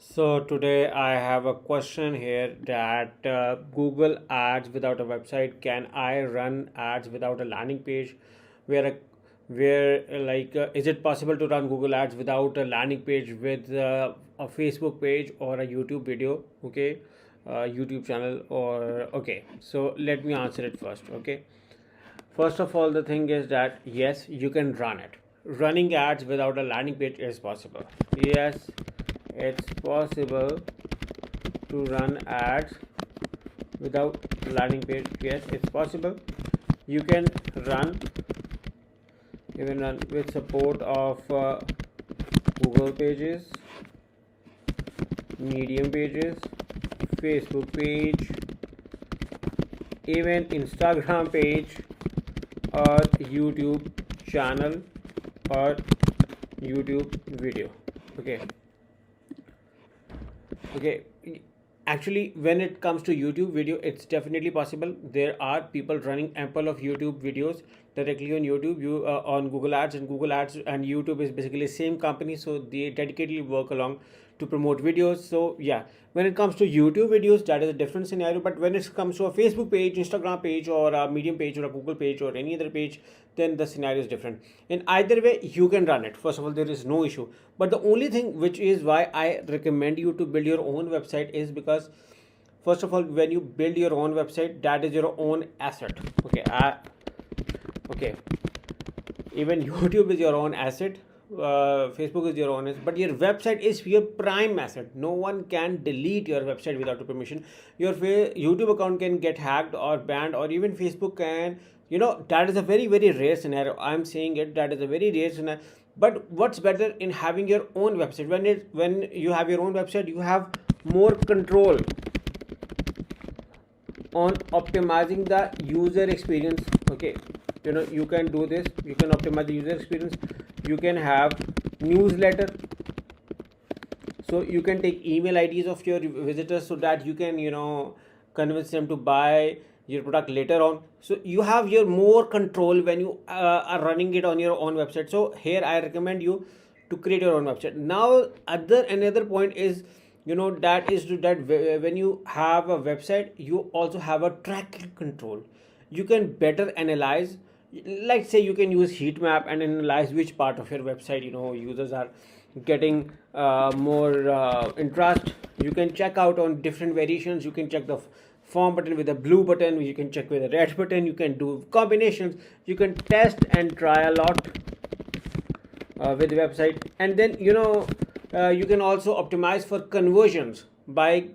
So today I have a question here that Google Ads without a website. Can I run ads without a landing page? Where a, where is it possible to run Google Ads without a landing page with a Facebook page or a YouTube video? Okay, YouTube channel or okay. So let me answer it first. Okay, first of all, the thing is that yes, you can run it. Running ads without a landing page is possible. Yes, it's possible to run ads without landing page. Yes, it's possible. You can run even run with support of Google pages, Medium pages, Facebook page, even Instagram page or YouTube channel or YouTube video. Okay. Okay, actually, when it comes to YouTube video, it's definitely possible. There are people running ample of YouTube videos directly on YouTube, you on Google Ads, and Google Ads and YouTube is basically same company, so they dedicatedly work along to promote videos. So yeah, when it comes to YouTube videos, that is a different scenario. But when it comes to a Facebook page, Instagram page, or a Medium page, or a Google page, or any other page, then the scenario is different. In either way, you can run it. First of all, there is no issue. But the only thing which is why I recommend you to build your own website is because first of all, when you build your own website, that is your own asset. Okay, okay, even YouTube is your own asset, Facebook is your own asset, but your website is your prime asset. No one can delete your website without your permission. Your YouTube account can get hacked or banned, or even Facebook can, that is a very very rare scenario. I'm saying it, that is a very rare scenario. But what's better in having your own website? When you have your own website, you have more control on optimizing the user experience. Okay, you can do this, you can optimize the user experience. You can have newsletter, so you can take email IDs of your visitors so that you can convince them to buy your product later on. So you have your more control when you are running it on your own website. So here I recommend you to create your own website. Now another point is, that is to that when you have a website, you also have a tracking control. You can better analyze, like say you can use heat map and analyze which part of your website users are getting more interest. You can check out on different variations. You can check the form button with a blue button, you can check with a red button, you can do combinations, you can test and try a lot with the website. And then you can also optimize for conversions by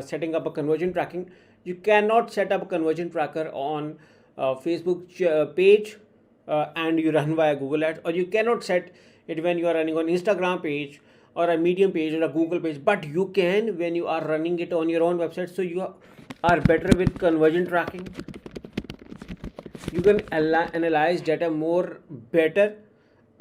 setting up a conversion tracking. You cannot set up a conversion tracker on Facebook page and you run via Google Ads, or you cannot set it when you are running on Instagram page or a Medium page or a Google page, but you can when you are running it on your own website. So you are better with conversion tracking. You can analyze data more better,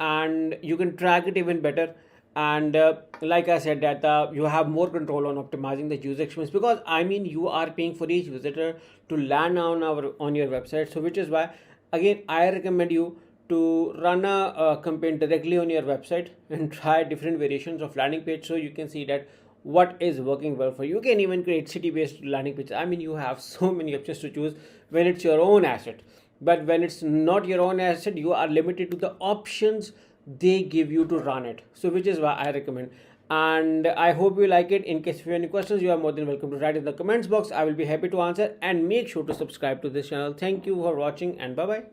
and you can track it even better. And like I said, that you have more control on optimizing the user experience, because you are paying for each visitor to land on your website. So which is why, again, I recommend you to run a campaign directly on your website and try different variations of landing page, so you can see that what is working well for you. You can even create city based landing pages. You have so many options to choose when it's your own asset. But when it's not your own asset, you are limited to the options they give you to run it. So which is why I recommend. And I hope you like it. In case you have any questions, you are more than welcome to write in the comments box. I will be happy to answer, and make sure to subscribe to this channel. Thank you for watching, and bye bye.